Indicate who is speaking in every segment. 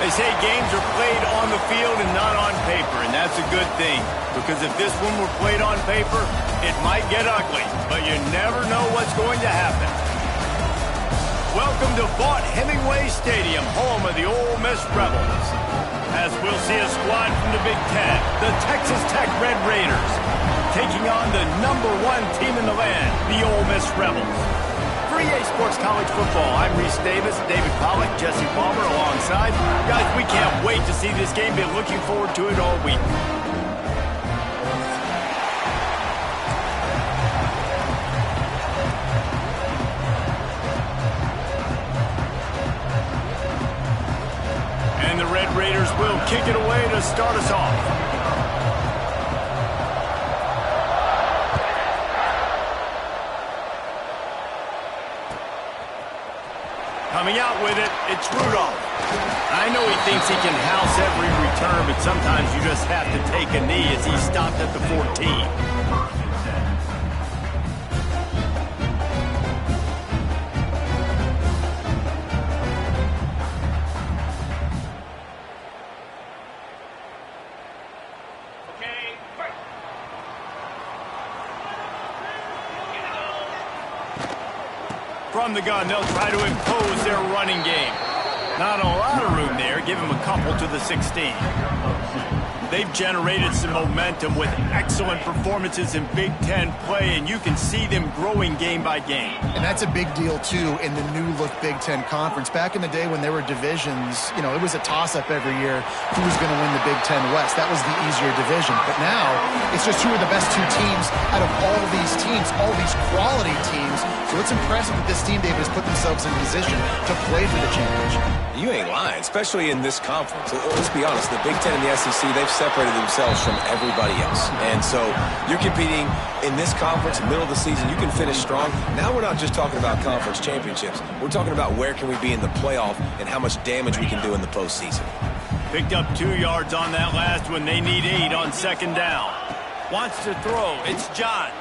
Speaker 1: They say games are played on the field and not on paper, and that's a good thing. Because if this one were played on paper, it might get ugly, but you never know what's going to happen. Welcome to Vaught Hemingway Stadium, home of the Ole Miss Rebels. As we'll see a squad from the Big Ten, the Texas Tech Red Raiders, taking on the #1 team in the land, the Ole Miss Rebels. For EA Sports College Football, I'm Reese Davis, David Pollack, Jesse Palmer alongside. Guys, we can't wait to see this game. Been looking forward to it all week. And the Red Raiders will kick it away to start us off. Coming out with it, it's Rudolph. I know he thinks he can house every return, but sometimes you just have to take a knee as he stopped at the 14. From the gun, they'll try to impose their running game. Not a lot of room there. Give him a couple to the 16. They've generated some momentum with excellent performances in Big Ten play, and you can see them growing game by game.
Speaker 2: And that's a big deal, too, in the new-look Big Ten Conference. Back in the day when there were divisions, you know, it was a toss-up every year who was going to win the Big Ten West. That was the easier division. But now, it's just who are the best two teams out of all these teams, all these quality teams. So it's impressive that this team, David, has put themselves in position to play for the championship.
Speaker 3: You ain't lying, especially in this conference. Let's be honest, the Big Ten and the SEC, they've separated themselves from everybody else. And so you're competing in this conference, middle of the season, you can finish strong. Now we're not just talking about conference championships. We're talking about where can we be in the playoff and how much damage we can do in the postseason.
Speaker 1: Picked up 2 yards on that last one. They need 8 on second down. Wants to throw. It's Johns.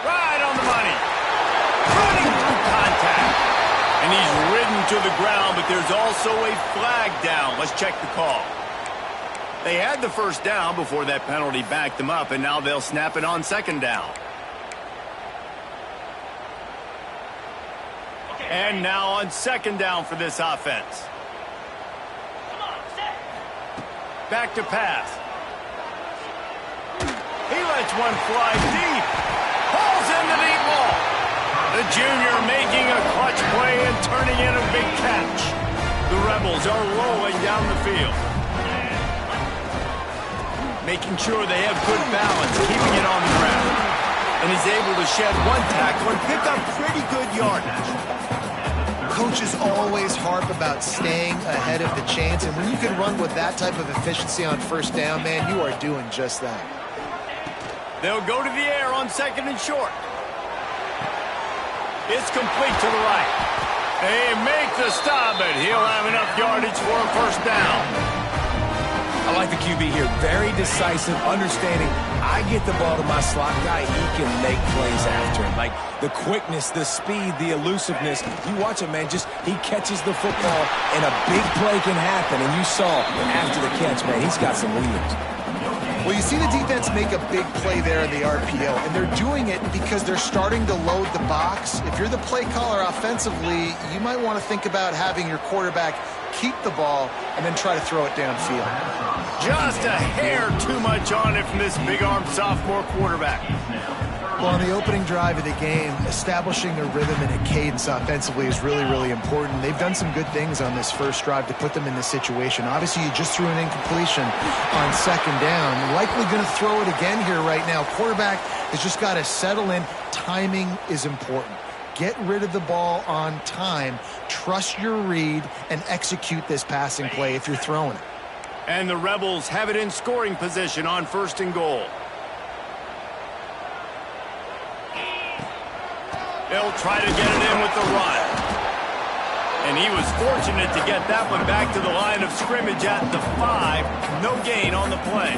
Speaker 1: Right on the money. Running through contact. And he's ridden to the ground, but there's also a flag down. Let's check the call. They had the first down before that penalty backed them up, and now they'll snap it on second down. And now on second down for this offense. Back to pass. He lets one fly deep. Falls in the deep ball. The junior making a clutch play and turning in a big catch. The Rebels are rolling down the field. making sure they have good balance, keeping it on the ground. And he's able to shed one tackle and pick up pretty good yardage.
Speaker 2: Coaches always harp about staying ahead of the chains, and when you can run with that type of efficiency on first down, man, you are doing just that.
Speaker 1: They'll go to the air on 2nd and short. It's complete to the right. They make the stop, but he'll have enough yardage for a first down.
Speaker 3: I like the QB here. Very decisive, understanding. I get the ball to my slot guy, he can make plays after him. Like the quickness, the speed, the elusiveness. You watch him, man, he catches the football and a big play can happen. And you saw after the catch, man, he's got some wheels.
Speaker 2: Well, you see the defense make a big play there in the RPO, and they're doing it because they're starting to load the box. If you're the play caller offensively, you might want to think about having your quarterback keep the ball and then try to throw it downfield.
Speaker 1: Just a hair too much on it from this big-armed sophomore quarterback.
Speaker 2: Well, on the opening drive of the game, establishing a rhythm and a cadence offensively is really, really important. They've done some good things on this first drive to put them in this situation. Obviously, you just threw an incompletion on 2nd down. Likely going to throw it again here right now. Quarterback has just got to settle in. Timing is important. Get rid of the ball on time. Trust your read and execute this passing play if you're throwing it.
Speaker 1: And the Rebels have it in scoring position on 1st and goal. They'll try to get it in with the run. And he was fortunate to get that one back to the line of scrimmage at the 5. No gain on the play.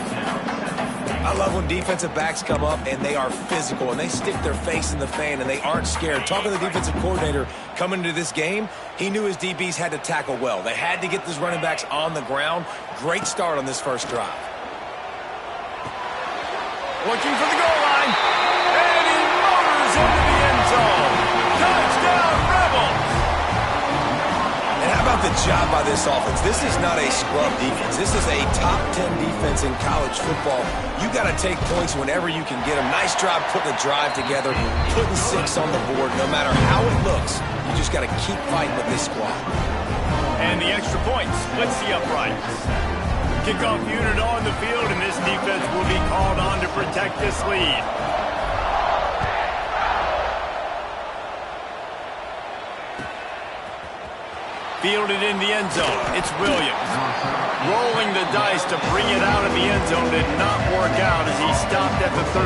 Speaker 3: I love when defensive backs come up and they are physical and they stick their face in the fan and they aren't scared. Talking to the defensive coordinator coming into this game, he knew his DBs had to tackle well. They had to get these running backs on the ground. Great start on this first drive.
Speaker 1: Looking for the goal line. And he motors into the end zone. Touchdown, Rebels!
Speaker 3: And how about the job by this offense? This is not a scrub defense. This is a top 10 defense in college football. You got to take points whenever you can get them. Nice job putting a drive together, putting 6 on the board. No matter how it looks, you just got to keep fighting with this squad.
Speaker 1: And the extra point splits the uprights. Kickoff unit on the field, and this defense will be called on to protect this lead. Fielded in the end zone. It's Williams. Rolling the dice to bring it out of the end zone did not work out as he stopped at the 13.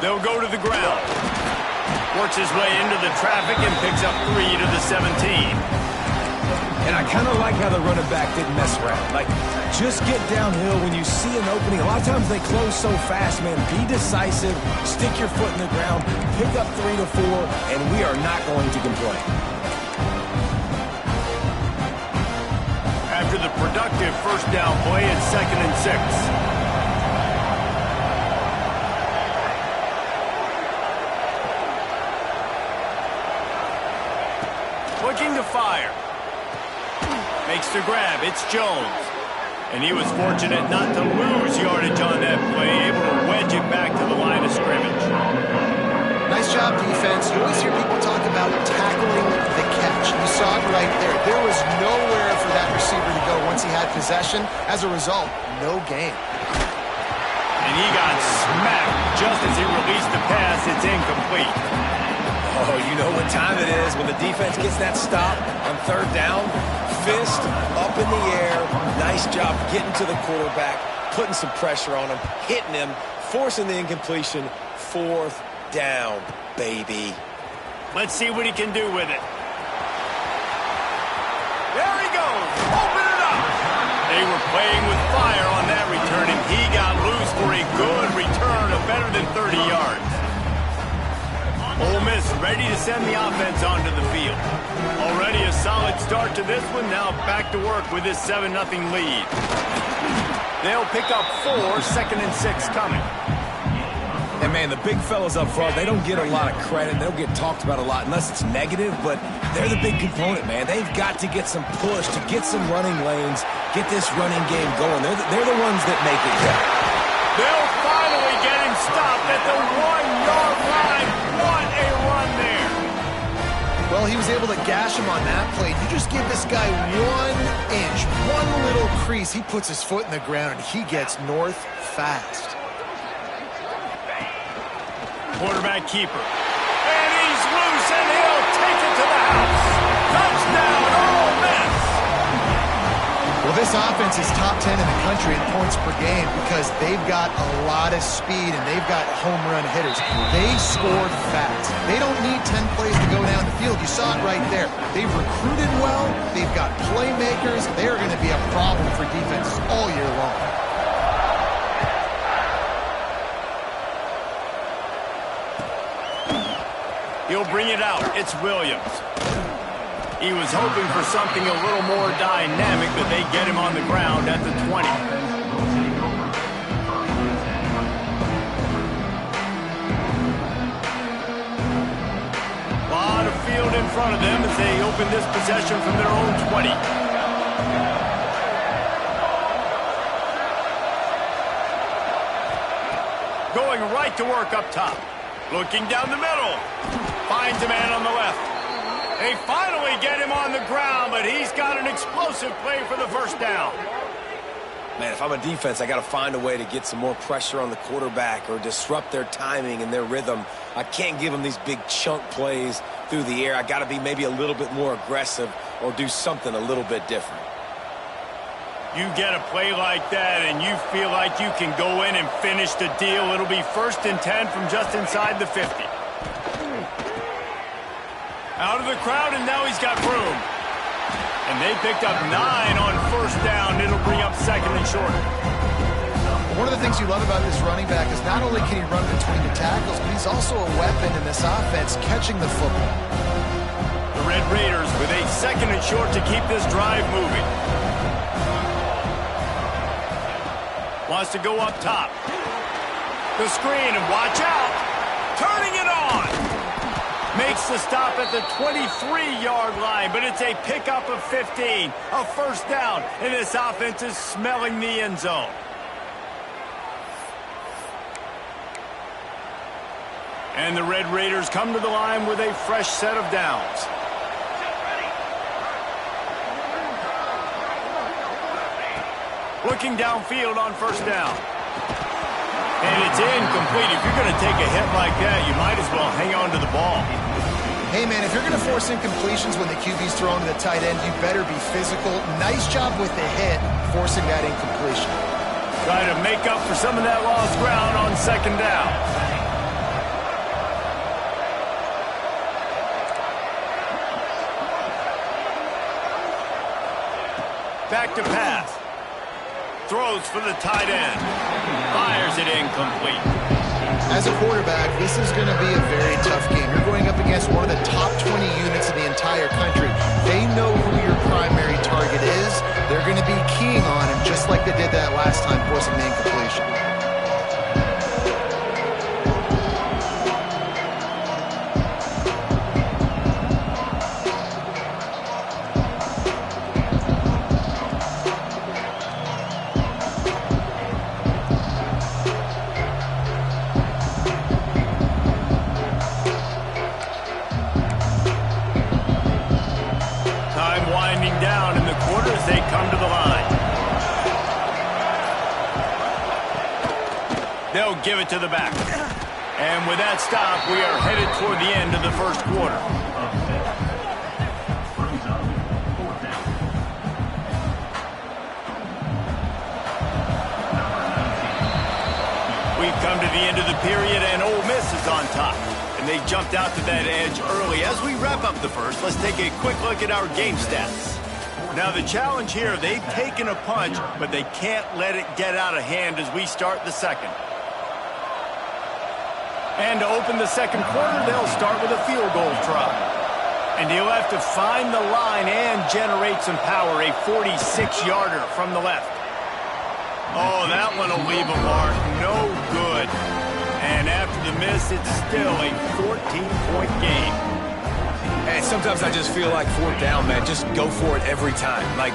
Speaker 1: They'll go to the ground. Works his way into the traffic and picks up 3 to the 17.
Speaker 3: And I kind of like how the running back didn't mess around. Like, just get downhill when you see an opening. A lot of times they close so fast, man. Be decisive, stick your foot in the ground, pick up 3 to 4, and we are not going to complain.
Speaker 1: After the productive first down play, it's 2nd and 6. Looking to fire. Makes the grab. It's Jones. And he was fortunate not to lose yardage on that play, able to wedge it back to the line of scrimmage.
Speaker 2: Nice job, defense. You always hear people talk about tackling the catch. You saw it right there. There was nowhere for that receiver to go once he had possession. As a result, no gain.
Speaker 1: And he got smacked just as he released the pass. It's incomplete.
Speaker 3: Oh, you know what time it is when the defense gets that stop on 3rd down. Fist up in the air. Nice job getting to the quarterback, putting some pressure on him, hitting him, forcing the incompletion. 4th down, baby.
Speaker 1: Let's see what he can do with it. There he goes. Open it up. They were playing with fire on that return, and he got loose for a good return of better than 30 yards. Ole Miss ready to send the offense onto the field. Already a solid start to this one. Now back to work with this 7-0 lead. They'll pick up 4, 2nd and 6 coming.
Speaker 3: And, man, the big fellas up front, they don't get a lot of credit. They don't get talked about a lot unless it's negative, but they're the big component, man. They've got to get some push, to get some running lanes, get this running game going. They're the ones that make it go.
Speaker 1: They'll finally get him stopped. the 1-yard line. What a run there.
Speaker 2: Well, he was able to gash him on that play. You just give this guy 1 inch, one little crease. He puts his foot in the ground, and he gets north fast.
Speaker 1: Quarterback keeper. And he's loose, and he'll take it to the house. Touchdown, Ole Miss.
Speaker 2: Well, this offense is top 10 in the country in points per game because they've got a lot of speed and they've got home run hitters. They scored fast. They don't need 10 plays to go down the field. You saw it right there. They've recruited well. They've got playmakers. They are going to be a problem for defenses all year long.
Speaker 1: He'll bring it out. It's Williams. He was hoping for something a little more dynamic, but they get him on the ground at the 20. A lot of field in front of them as they open this possession from their own 20. Going right to work up top. Looking down the middle. Finds a man on the left. They finally get him on the ground, but he's got an explosive play for the first down.
Speaker 3: Man, if I'm a defense, I got to find a way to get some more pressure on the quarterback or disrupt their timing and their rhythm. I can't give them these big chunk plays through the air. I got to be maybe a little bit more aggressive or do something a little bit different.
Speaker 1: You get a play like that and you feel like you can go in and finish the deal. It'll be 1st and 10 from just inside the 50. Out of the crowd, and now he's got room. And they picked up 9 on first down. It'll bring up 2nd and short.
Speaker 2: One of the things you love about this running back is not only can he run between the tackles, but he's also a weapon in this offense catching the football.
Speaker 1: The Red Raiders with a 2nd and short to keep this drive moving. Wants to go up top. The screen, and watch out. Turning it on. Makes the stop at the 23-yard line, but it's a pickup of 15. A first down, and this offense is smelling the end zone. And the Red Raiders come to the line with a fresh set of downs. Looking downfield on first down. And it's incomplete. If you're going to take a hit like that, you might as well hang on to the ball.
Speaker 2: Hey, man, if you're going to force incompletions when the QB's throwing to the tight end, you better be physical. Nice job with the hit, forcing that incompletion.
Speaker 1: Try to make up for some of that lost ground on 2nd down. Back to pass. Throws for the tight end. Fires it incomplete.
Speaker 2: As a quarterback, this is going to be a very tough game. You're going up against one of the top 20 units in the entire country. They know who your primary target is. They're going to be keying on him just like they did that last time, forcing the incompletion.
Speaker 1: They come to the line. They'll give it to the back. And with that stop, we are headed toward the end of the first quarter. We've come to the end of the period, and Ole Miss is on top. And they jumped out to that edge early. As we wrap up the first, let's take a quick look at our game stats. Now, the challenge here, they've taken a punch, but they can't let it get out of hand as we start the second. And to open the second quarter, they'll start with a field goal try. And he'll have to find the line and generate some power, a 46-yarder from the left. Oh, that one will leave a mark. No good. And after the miss, it's still a 14-point game.
Speaker 3: Hey, sometimes I just feel like 4th down, man. Just go for it every time. Like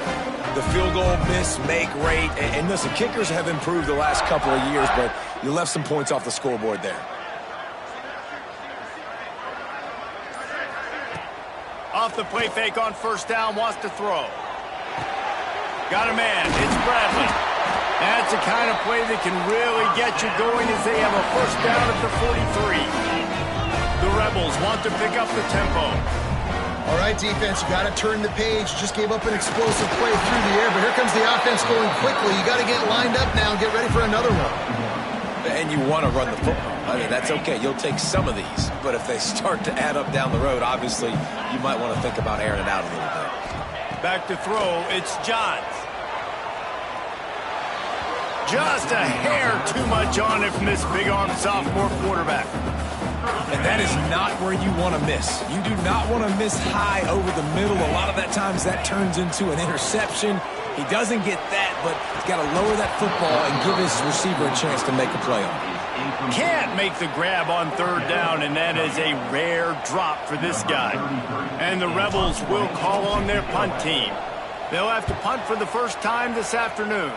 Speaker 3: the field goal, miss, make, rate. And listen, kickers have improved the last couple of years, but you left some points off the scoreboard there.
Speaker 1: Off the play fake on first down, wants to throw. Got a man. It's Bradley. That's the kind of play that can really get you going as they have a first down at the 43. The Rebels want to pick up the tempo.
Speaker 2: All right, defense, you got to turn the page. You just gave up an explosive play through the air, but here comes the offense going quickly. You got to get lined up now and get ready for another one.
Speaker 3: And you want to run the football. I mean, that's okay. You'll take some of these. But if they start to add up down the road, obviously, you might want to think about airing it out a little bit.
Speaker 1: Back to throw, it's Johns. Just a hair too much on it from this big-arm sophomore quarterback.
Speaker 3: And that is not where you want to miss. You do not want to miss high over the middle. A lot of that times that turns into an interception. He doesn't get that, but he's got to lower that football and give his receiver a chance to make a play on it.
Speaker 1: Can't make the grab on third down, and that is a rare drop for this guy. And the Rebels will call on their punt team. They'll have to punt for the first time this afternoon.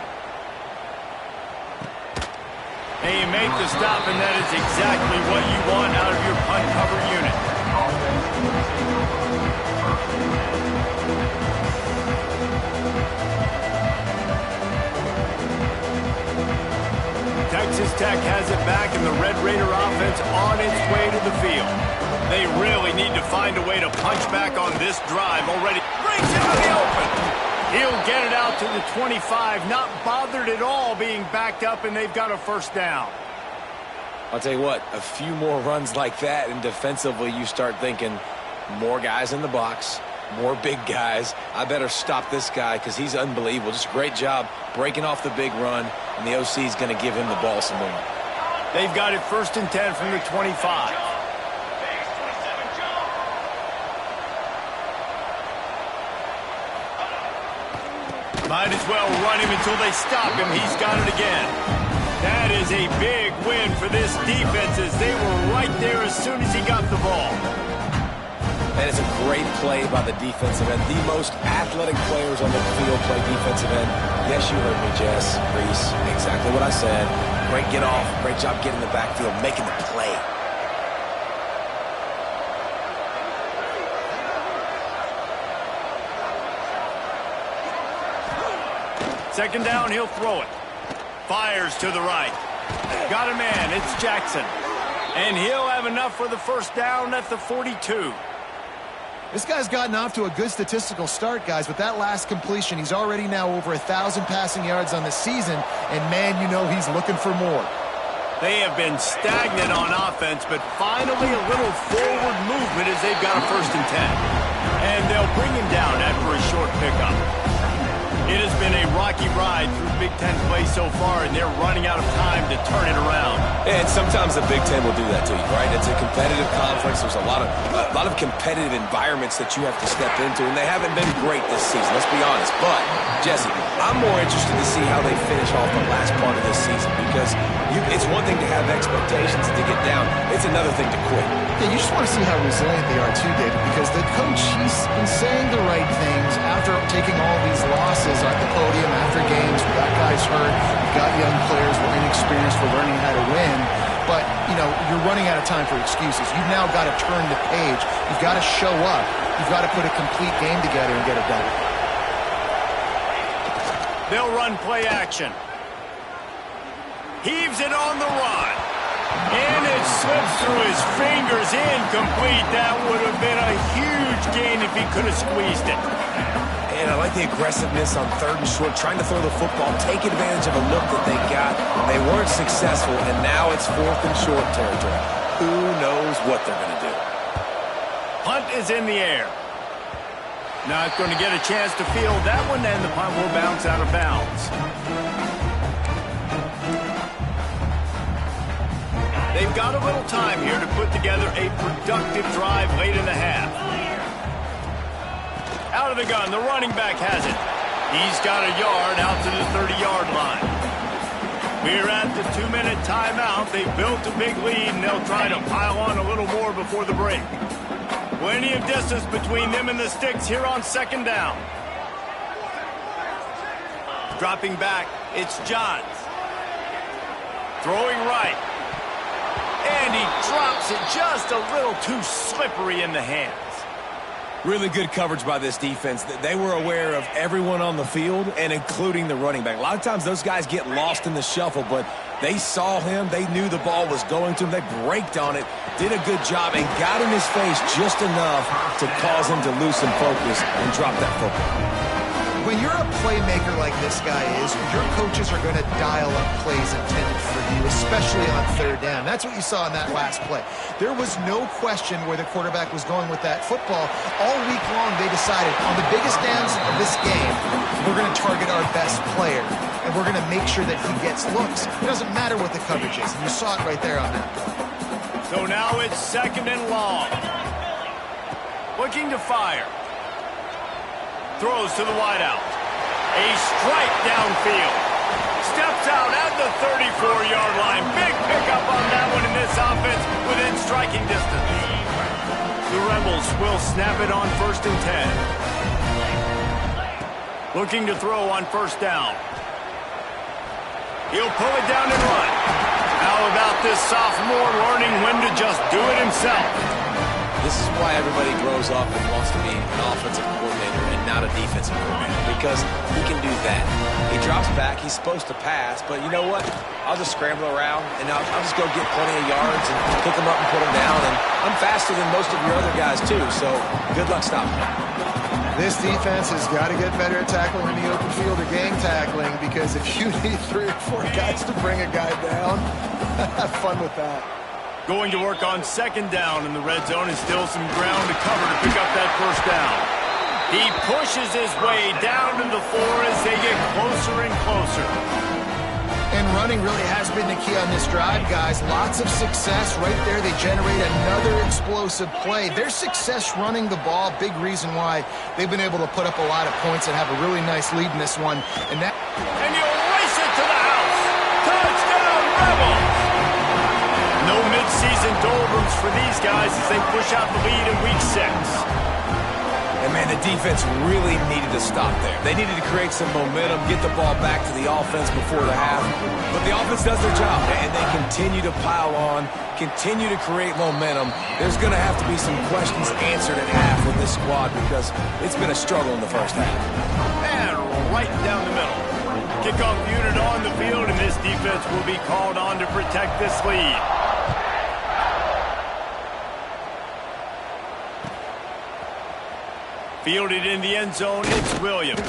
Speaker 1: They make the stop, and that is exactly what you want out of your punt cover unit. Texas Tech has it back, and the Red Raider offense on its way to the field. They really need to find a way to punch back on this drive already. Brings it to the open. He'll get it out to the 25, not bothered at all being backed up, and they've got a first down.
Speaker 3: I'll tell you what, a few more runs like that, and defensively you start thinking more guys in the box, more big guys. I better stop this guy because he's unbelievable. Just a great job breaking off the big run, and the OC is going to give him the ball some more.
Speaker 1: They've got it 1st and 10 from the 25. Might as well run him until they stop him. He's got it again. That is a big win for this defense as they were right there as soon as he got the ball.
Speaker 3: And it's a great play by the defensive end. The most athletic players on the field play defensive end. Yes, you heard me, Jess, Reese. Exactly what I said. Great get off. Great job getting the backfield, making the play.
Speaker 1: Second down, he'll throw it. Fires to the right. Got a man, it's Jackson. And he'll have enough for the first down at the 42.
Speaker 2: This guy's gotten off to a good statistical start, guys. With that last completion, he's already now over 1,000 passing yards on the season. And, man, you know he's looking for more.
Speaker 1: They have been stagnant on offense, but finally a little forward movement as they've got a 1st and 10. And they'll bring him down after a short pickup. It has been a rocky ride through Big Ten play so far, and they're running out of time to turn it around.
Speaker 3: And sometimes the Big Ten will do that to you, right? It's a competitive conference. There's a lot of competitive environments that you have to step into, and they haven't been great this season, let's be honest. But, Jesse, I'm more interested to see how they finish off the last part of this season because it's one thing to have expectations and to get down. It's another thing to quit.
Speaker 2: Yeah, you just want to see how resilient they are too, David, because the coach, he's been saying the right things after taking all these losses at the podium after games. We got guys hurt, we got young players, we're inexperienced, we're learning how to win. But, you know, you're running out of time for excuses. You've now got to turn the page. You've got to show up. You've got to put a complete game together and get it done.
Speaker 1: They'll run play action. Heaves it on the run. And it slips through his fingers, incomplete. That would have been a huge gain if he could have squeezed it.
Speaker 3: And I like the aggressiveness on 3rd and short, trying to throw the football, take advantage of a look that they got. They weren't successful, and now it's 4th and short territory. Who knows what they're going to do?
Speaker 1: Punt is in the air. Not going to get a chance to field that one, and the punt will bounce out of bounds. They've got a little time here to put together a productive drive late in the half. Out of the gun, the running back has it. He's got a yard out to the 30-yard line. We're at the 2-minute timeout. They've built a big lead, and they'll try to pile on a little more before the break. Plenty of distance between them and the sticks here on 2nd down. Dropping back, it's Johns. Throwing right. And he drops it just a little too slippery in the hands.
Speaker 3: Really good coverage by this defense. They were aware of everyone on the field and including the running back. A lot of times those guys get lost in the shuffle, but they saw him. They knew the ball was going to him. They braked on it, did a good job, and got in his face just enough to cause him to lose some focus and drop that football.
Speaker 2: When you're a playmaker like this guy is, your coaches are going to dial up plays intended for you, especially on third down. That's what you saw in that last play. There was no question where the quarterback was going with that football. All week long, they decided on the biggest downs of this game, we're going to target our best player, and we're going to make sure that he gets looks. It doesn't matter what the coverage is, and you saw it right there on that play.
Speaker 1: So now it's 2nd and long. Looking to fire. Throws to the wideout. A strike downfield. Steps out at the 34-yard line. Big pickup on that one in this offense within striking distance. The Rebels will snap it on 1st and 10. Looking to throw on 1st down. He'll pull it down and run. How about this sophomore learning when to just do it himself?
Speaker 3: This is why everybody grows up and wants to be an offensive coordinator and not a defensive coordinator, because he can do that. He drops back. He's supposed to pass, but you know what? I'll just scramble around, and I'll just go get plenty of yards and pick them up and put them down, and I'm faster than most of your other guys, too, so good luck stopping me.
Speaker 2: This defense has got to get better at tackling in the open field or gang tackling, because if you need 3 or 4 guys to bring a guy down, have fun with that.
Speaker 1: Going to work on 2nd down in the red zone, and still some ground to cover to pick up that 1st down. He pushes his way down to the floor as they get closer and closer.
Speaker 2: And running really has been the key on this drive, guys. Lots of success right there. They generate another explosive play. Their success running the ball, big reason why they've been able to put up a lot of points and have a really nice lead in this one. And
Speaker 1: you'll race it to the house. Touchdown, Rebels! No mid-season doldrums for these guys as they push out the lead in Week 6.
Speaker 3: And, man, the defense really needed to stop there. They needed to create some momentum, get the ball back to the offense before the half. But the offense does their job, and they continue to pile on, continue to create momentum. There's going to have to be some questions answered at half with this squad because it's been a struggle in the first half.
Speaker 1: And right down the middle. Kickoff unit on the field, and this defense will be called on to protect this lead. Fielded in the end zone, it's Williams.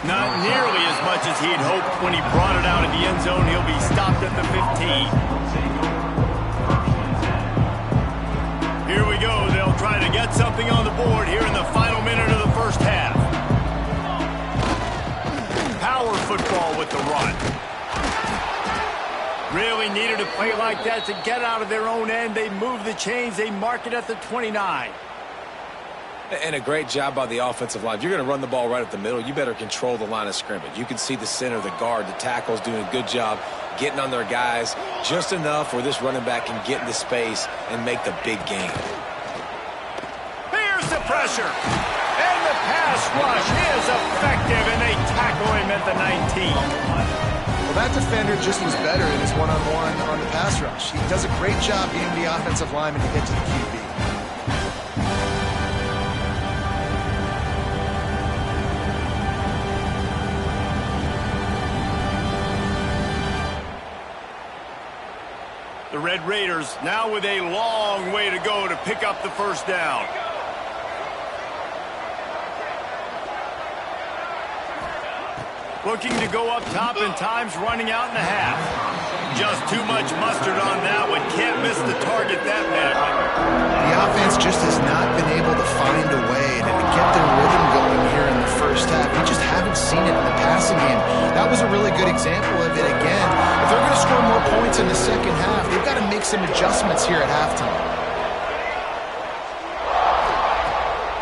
Speaker 1: Not nearly as much as he'd hoped when he brought it out of the end zone. He'll be stopped at the 15. Here we go. They'll try to get something on the board here in the final minute of the first half. Power football with the run. Really needed a play like that to get out of their own end. They move the chains. They mark it at the 29.
Speaker 3: And a great job by the offensive line. If you're going to run the ball right up the middle, you better control the line of scrimmage. You can see the center, the guard, the tackles doing a good job getting on their guys just enough where this running back can get into space and make the big game.
Speaker 1: Here's the pressure. And the pass rush is effective, and they tackle him at the 19.
Speaker 2: Well, that defender just was better in his one-on-one on the pass rush. He does a great job being the offensive lineman to get to the QB.
Speaker 1: The Red Raiders now with a long way to go to pick up the 1st down. Looking to go up top, and time's running out in the half. Just too much mustard on that one. Can't miss the target that badly.
Speaker 2: The offense just has not been able to find a way to get their rhythm going here in the first half. We just haven't seen it in the passing game. That was a really good example of it again. If they're going to score more points in the second half, they've got to make some adjustments here at halftime.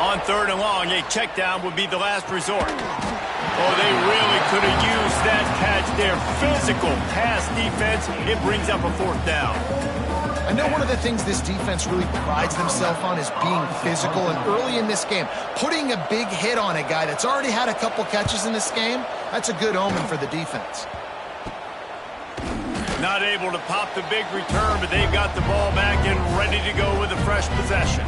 Speaker 1: On 3rd and long, a check down would be the last resort. Oh, they really could have used that catch there. Physical pass defense. It brings up a 4th down.
Speaker 2: I know one of the things this defense really prides themselves on is being physical, and early in this game, putting a big hit on a guy that's already had a couple catches in this game, that's a good omen for the defense.
Speaker 1: Not able to pop the big return, but they've got the ball back and ready to go with a fresh possession.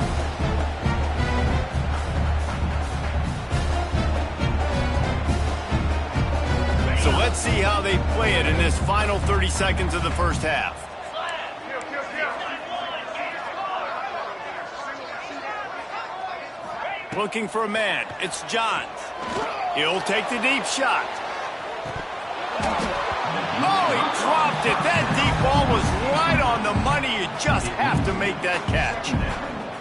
Speaker 1: So let's see how they play it in this final 30 seconds of the first half. Looking for a man. It's Johns. He'll take the deep shot. Oh, he dropped it. That deep ball was right on the money. You just have to make that catch.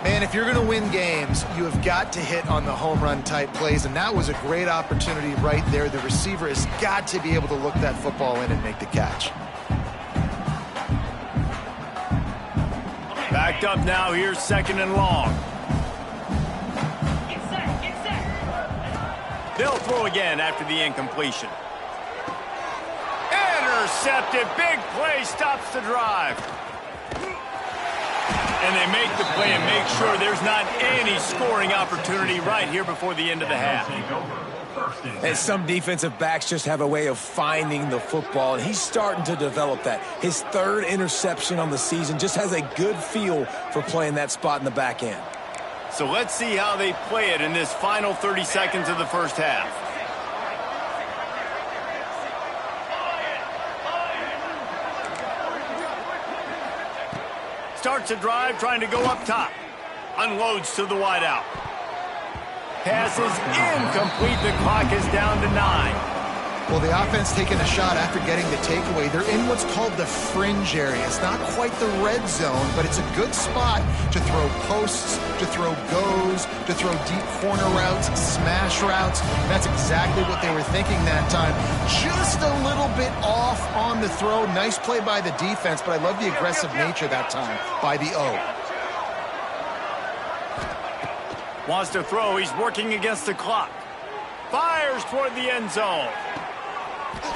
Speaker 2: Man, if you're going to win games, you have got to hit on the home run type plays, and that was a great opportunity right there. The receiver has got to be able to look that football in and make the catch.
Speaker 1: Backed up now. Here's second and long. They'll throw again after the incompletion. Intercepted. Big play stops the drive. And they make the play and make sure there's not any scoring opportunity right here before the end of the half.
Speaker 3: And some defensive backs just have a way of finding the football, and he's starting to develop that. His third interception on the season, just has a good feel for playing that spot in the back end.
Speaker 1: So let's see how they play it in this final 30 seconds of the first half. Starts a drive trying to go up top. Unloads to the wideout. Pass is incomplete. The clock is down to 9.
Speaker 2: Well, the offense taking a shot after getting the takeaway. They're in what's called the fringe area. It's not quite the red zone, but it's a good spot to throw posts, to throw goes, to throw deep corner routes, smash routes. And that's exactly what they were thinking that time. Just a little bit off on the throw. Nice play by the defense, but I love the aggressive nature that time by the O.
Speaker 1: Wants to throw. He's working against the clock. Fires toward the end zone.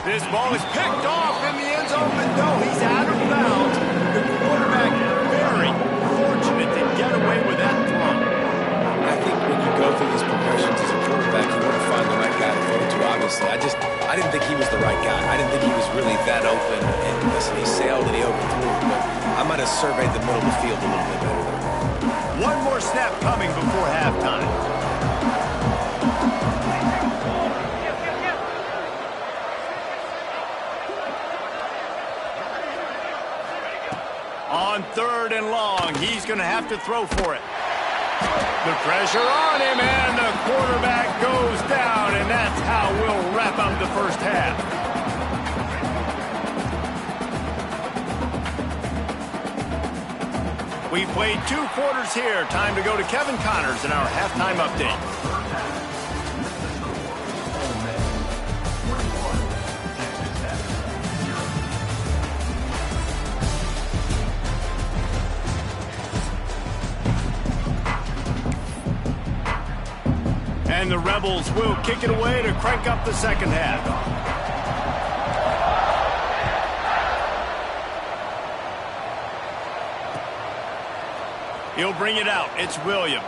Speaker 1: This ball is picked off in the end zone, but no, he's out of bounds. The quarterback very fortunate to get away with that throw.
Speaker 3: I think when you go through these progressions as a quarterback, you want to find the right guy to throw to, obviously. I didn't think he was the right guy. I didn't think he was really that open. And listen, he sailed and he overthrew, but I might have surveyed the middle of the field a little bit better there.
Speaker 1: One more snap coming before halftime. On third and long, he's going to have to throw for it. The pressure on him, and the quarterback goes down, and that's how we'll wrap up the first half. We played 2 quarters here. Time to go to Kevin Connors in our halftime update. And the Rebels will kick it away to crank up the second half. He'll bring it out. It's Williams.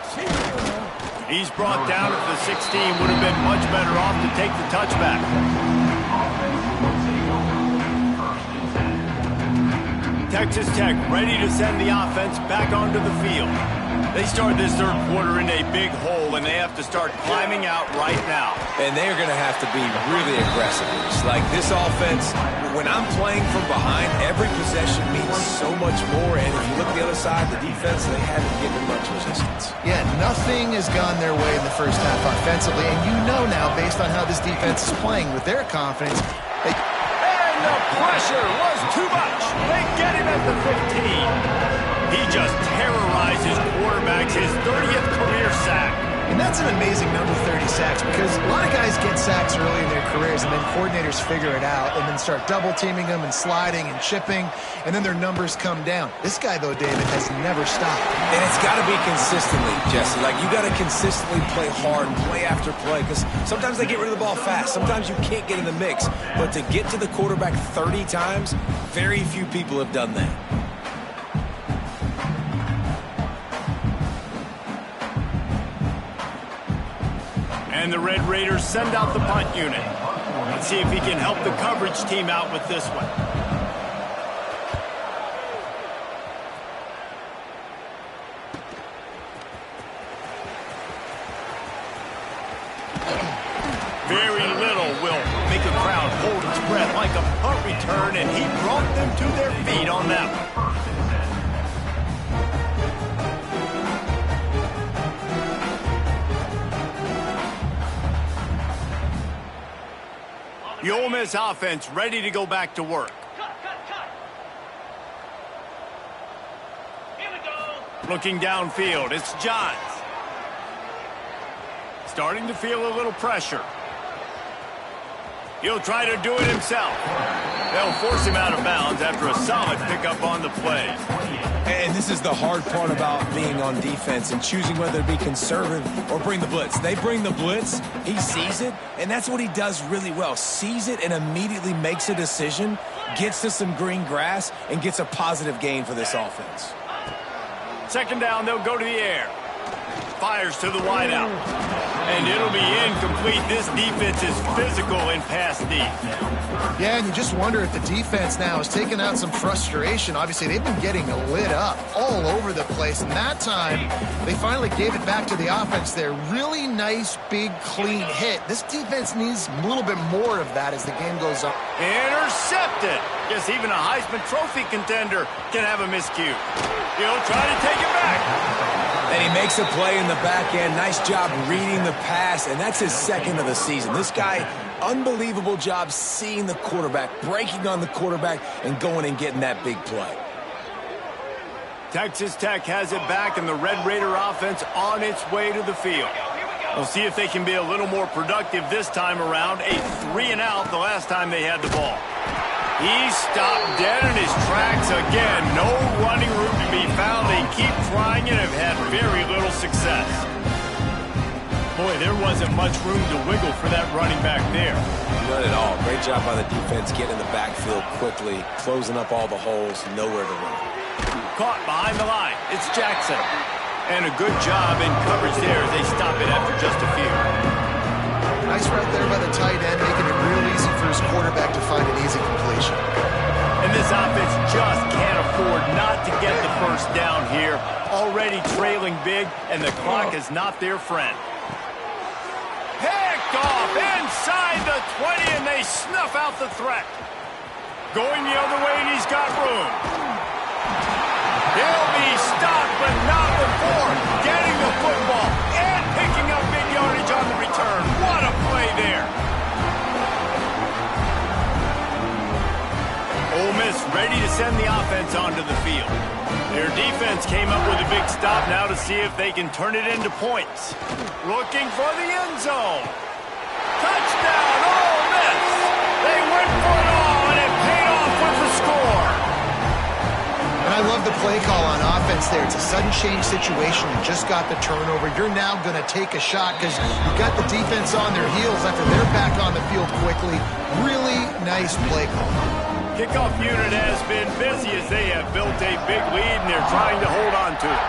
Speaker 1: He's brought down at the 16. Would have been much better off to take the touchback. Texas Tech ready to send the offense back onto the field. They start this third quarter in a big hole, and they have to start climbing out right now.
Speaker 3: And they're going to have to be really aggressive. It's like this offense, when I'm playing from behind, every possession means so much more. And if you look at the other side, the defense, they haven't given much resistance.
Speaker 2: Yeah, nothing has gone their way in the first half offensively. And you know now, based on how this defense is playing with their confidence,
Speaker 1: and the pressure was too much. They get him at the 15. He just terrorizes quarterbacks, his 30th career sack.
Speaker 2: And that's an amazing number, 30 sacks, because a lot of guys get sacks early in their careers, and then coordinators figure it out and then start double-teaming them and sliding and chipping, and then their numbers come down. This guy, though, David, has never stopped.
Speaker 3: And it's got to be consistently, Jesse. Like, you got to consistently play hard, play after play, because sometimes they get rid of the ball fast. Sometimes you can't get in the mix. But to get to the quarterback 30 times, very few people have done that.
Speaker 1: And the Red Raiders send out the punt unit. Let's see if he can help the coverage team out with this one. Very little will make a crowd hold its breath like a punt return, and he brought them to their feet on that one. The Ole Miss offense ready to go back to work. Here we go. Looking downfield, it's Johns. Starting to feel a little pressure. He'll try to do it himself. They'll force him out of bounds after a solid pickup on the play.
Speaker 3: And this is the hard part about being on defense and choosing whether to be conservative or bring the blitz. They bring the blitz, he sees it, and that's what he does really well. Sees it and immediately makes a decision, gets to some green grass, and gets a positive gain for this offense.
Speaker 1: Second down, they'll go to the air. Fires to the wideout. And it'll be incomplete. This defense is physical in pass deep.
Speaker 2: Yeah, and you just wonder if the defense now has taken out some frustration. Obviously, they've been getting lit up all over the place. And that time, they finally gave it back to the offense there. Really nice, big, clean hit. This defense needs a little bit more of that as the game goes on.
Speaker 1: Intercepted. Guess even a Heisman Trophy contender can have a miscue. He'll try to take it back.
Speaker 3: And he makes a play in the back end. Nice job reading the pass, and that's his second of the season. This guy, unbelievable job seeing the quarterback, breaking on the quarterback, and going and getting that big play.
Speaker 1: Texas Tech has it back, and the Red Raider offense on its way to the field. We'll see if they can be a little more productive this time around. A 3-and-out the last time they had the ball. He stopped dead in his tracks again. No running room to be found. They keep trying and have had very little success. Boy, there wasn't much room to wiggle for that running back there.
Speaker 3: None at all. Great job by the defense getting in the backfield quickly, closing up all the holes, nowhere to run.
Speaker 1: Caught behind the line. It's Jackson. And a good job in coverage there as they stop it after just a few.
Speaker 2: Nice route there by the tight end, making it real easy for his quarterback to find an easy completion.
Speaker 1: And this offense just can't afford not to get the first down here. Already trailing big, and the clock is not their friend. Picked off inside the 20, and they snuff out the threat. Going the other way, and he's got room. He'll be stopped, but not before getting the football and picking up big yardage on the return. What a play there. Ole Miss ready to send the offense onto the field. Their defense came up with a big stop now to see if they can turn it into points. Looking for the end zone. Touchdown, Ole Miss. They went for it all, and it paid off with the score.
Speaker 2: And I love the play call on offense there. It's a sudden change situation. You just got the turnover. You're now going to take a shot because you got the defense on their heels after they're back on the field quickly. Really nice play call.
Speaker 1: Kickoff unit has been busy as they have built a big lead, and they're trying to hold on to it.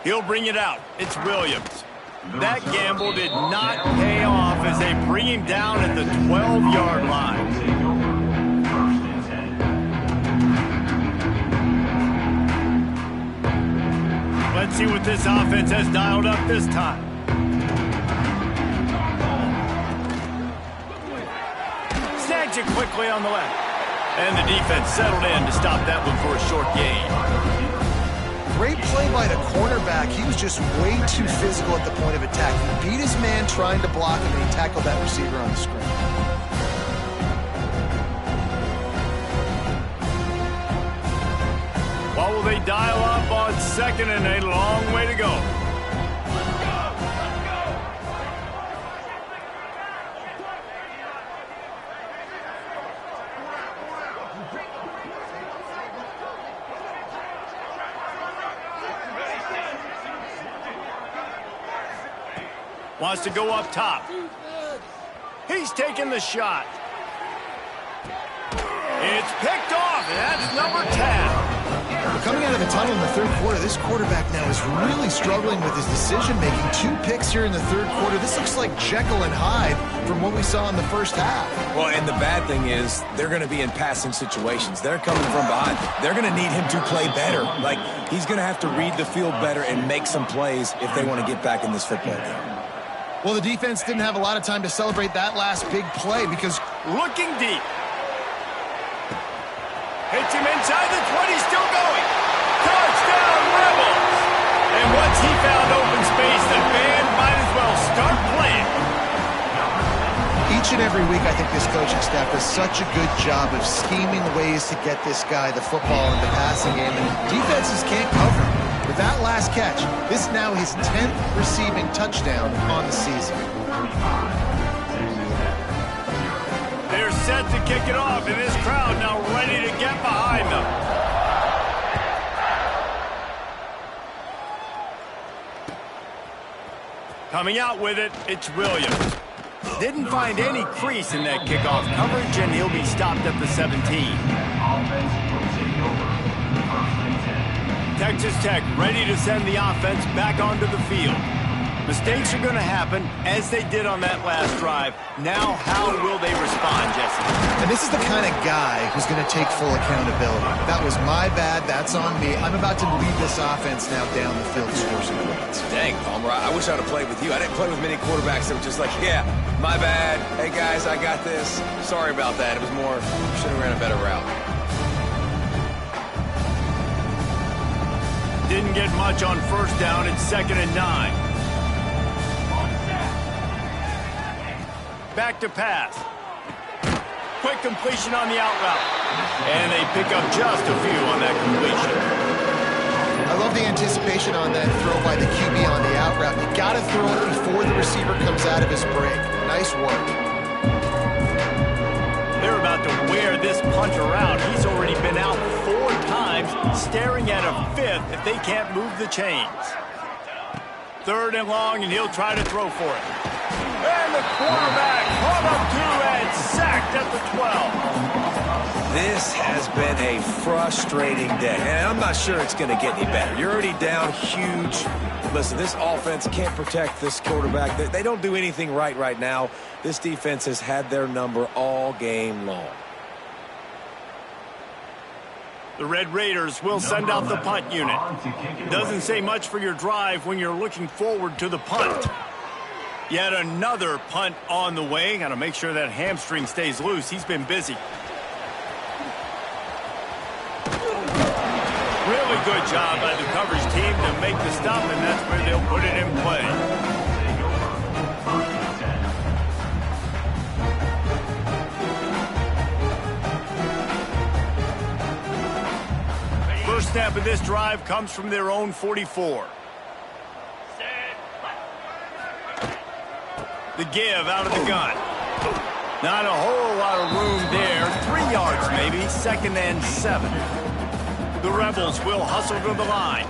Speaker 1: He'll bring it out. It's Williams. That gamble did not pay off as they bring him down at the 12-yard line. Let's see what this offense has dialed up this time. Snags it quickly on the left. And the defense settled in to stop that one for a short gain.
Speaker 2: Great play by the cornerback. He was just way too physical at the point of attack. He beat his man trying to block him, and he tackled that receiver on the screen.
Speaker 1: What will they dial up on second, and a long way to go? Wants to go up top. He's taking the shot. It's picked off, and that's number 10.
Speaker 2: Coming out of the tunnel in the third quarter, this quarterback now is really struggling with his decision-making. 2 picks here in the third quarter. This looks like Jekyll and Hyde from what we saw in the first half.
Speaker 3: Well, and the bad thing is they're going to be in passing situations. They're coming from behind. They're going to need him to play better. Like, he's going to have to read the field better and make some plays if they want to get back in this football game.
Speaker 2: Well, the defense didn't have a lot of time to celebrate that last big play because
Speaker 1: looking deep. Hits him inside the 20, still going. Touchdown, Rebels! And once he found open space, the band might as well start playing.
Speaker 2: Each and every week, I think this coaching staff does such a good job of scheming ways to get this guy the football in the passing game, and defenses can't cover him. With that last catch, this is now his 10th receiving touchdown on the season.
Speaker 1: They're set to kick it off, and this crowd now ready to get behind them. Coming out with it, it's Williams. Didn't find any crease in that kickoff coverage, and he'll be stopped at the 17. Texas Tech ready to send the offense back onto the field. Mistakes are going to happen, as they did on that last drive. Now, how will they respond, Jesse?
Speaker 2: And this is the kind of guy who's going to take full accountability. That was my bad. That's on me. I'm about to lead this offense now down the field to score some points.
Speaker 3: Dang, Palmer, I wish I would have played with you. I didn't play with many quarterbacks that were just like, yeah, my bad. Hey, guys, I got this. Sorry about that. It was more, should have ran a better route.
Speaker 1: Didn't get much on first down. It's 2nd and 9. Back to pass. Quick completion on the out route. And they pick up just a few on that completion.
Speaker 2: I love the anticipation on that throw by the QB on the out route. You got to throw it before the receiver comes out of his break. Nice work.
Speaker 1: They're about to wear this punter out. He's already been out 4 times, staring at a 5th if they can't move the chains. 3rd and long, and he'll try to throw for it. And the quarterback caught up to and sacked at the 12.
Speaker 3: This has been a frustrating day, and I'm not sure it's going to get any better. You're already down huge. Listen, this offense can't protect this quarterback. They don't do anything right now. This defense has had their number all game long.
Speaker 1: The Red Raiders will send out the punt unit. Doesn't say much for your drive when you're looking forward to the punt. Yet another punt on the way. Got to make sure that hamstring stays loose. He's been busy. Really good job by the coverage team to make the stop, and that's where they'll put it in play. First snap of this drive comes from their own 44. The give out of the gun. Not a whole lot of room there. 3 yards maybe. 2nd and 7. The Rebels will hustle to the line.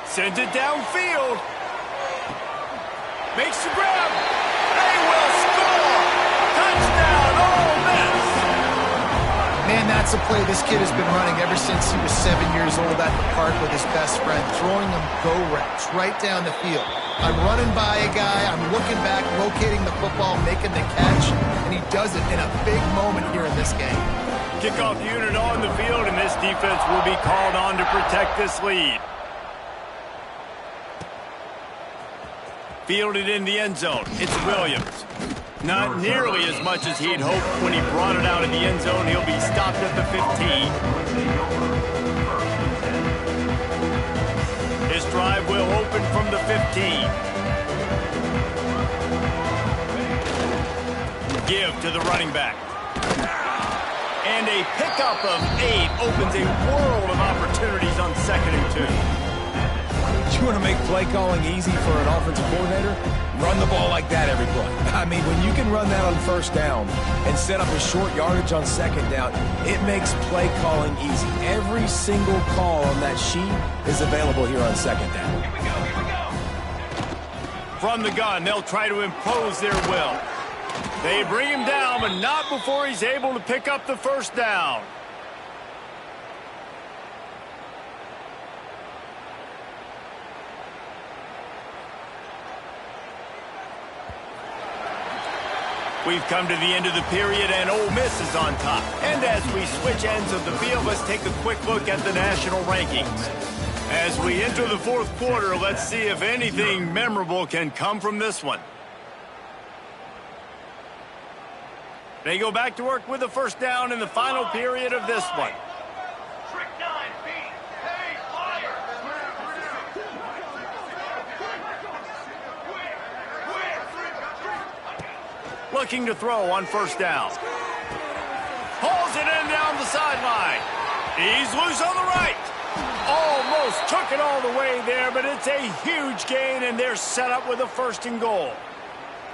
Speaker 1: Sends it downfield. Makes the grab. They will score. Touchdown, Ole Miss.
Speaker 2: Man, that's a play this kid has been running ever since he was 7 years old at the park with his best friend, throwing them go routes right down the field. I'm running by a guy, I'm looking back, locating the football, making the catch, and he does it in a big moment here in this game.
Speaker 1: Kickoff unit on the field, and this defense will be called on to protect this lead. Fielded in the end zone. It's Williams. Not nearly as much as he'd hoped when he brought it out of the end zone. He'll be stopped at the 15. His drive will open from the 15. Give to the running back. And a pickup of 8 opens a world of opportunities on 2nd and 2.
Speaker 3: You want to make play calling easy for an offensive coordinator? Run the ball like that every play. I mean, when you can run that on first down and set up a short yardage on second down, it makes play calling easy. Every single call on that sheet is available here on second down.
Speaker 1: Here we go. From the gun, they'll try to impose their will. They bring him down, but not before he's able to pick up the first down. We've come to the end of the period, and Ole Miss is on top. And as we switch ends of the field, let's take a quick look at the national rankings. As we enter the fourth quarter, let's see if anything memorable can come from this one. They go back to work with the first down in the final period of this one. Looking to throw on first down. Pulls it in down the sideline. He's loose on the right. Almost took it all the way there, but it's a huge gain, and they're set up with a first and goal.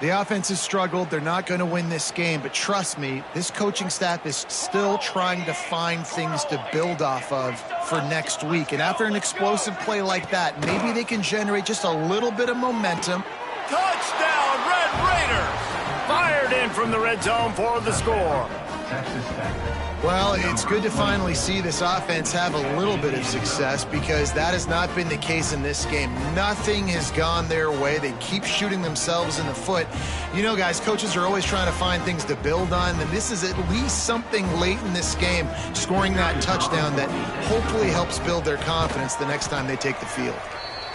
Speaker 2: The offense has struggled. They're not going to win this game, but trust me, this coaching staff is still trying to find things to build off of for next week. And after an explosive play like that, maybe they can generate just a little bit of momentum.
Speaker 1: Touchdown, Red Raiders! Fired in from the red zone for the score.
Speaker 2: Well, it's good to finally see this offense have a little bit of success because that has not been the case in this game. Nothing has gone their way. They keep shooting themselves in the foot. You know, guys, coaches are always trying to find things to build on, and this is at least something late in this game, scoring that touchdown that hopefully helps build their confidence the next time they take the field.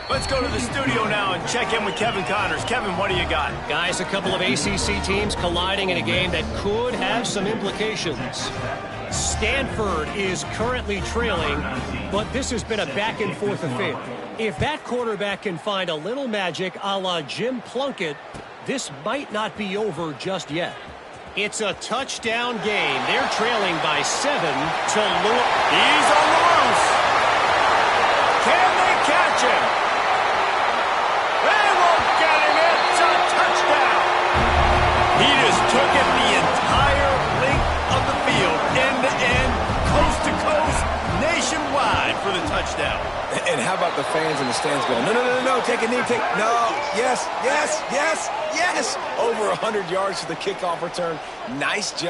Speaker 1: Let's go to the studio now and check in with Kevin Connors. Kevin, what do you got?
Speaker 4: Guys, a couple of ACC teams colliding in a game that could have some implications. Stanford is currently trailing, but this has been a back-and-forth affair. If that quarterback can find a little magic a la Jim Plunkett, this might not be over just yet. It's a touchdown game. They're trailing by 7 to Lewis.
Speaker 1: He's on the loose. Can they catch him? They won't get him. It's a touchdown. He just took it the entire length of the field, end to end, coast to coast, nationwide for the touchdown.
Speaker 3: And how about the fans in the stands going, no, take a knee, yes. Over 100 yards to the kickoff return. Nice job.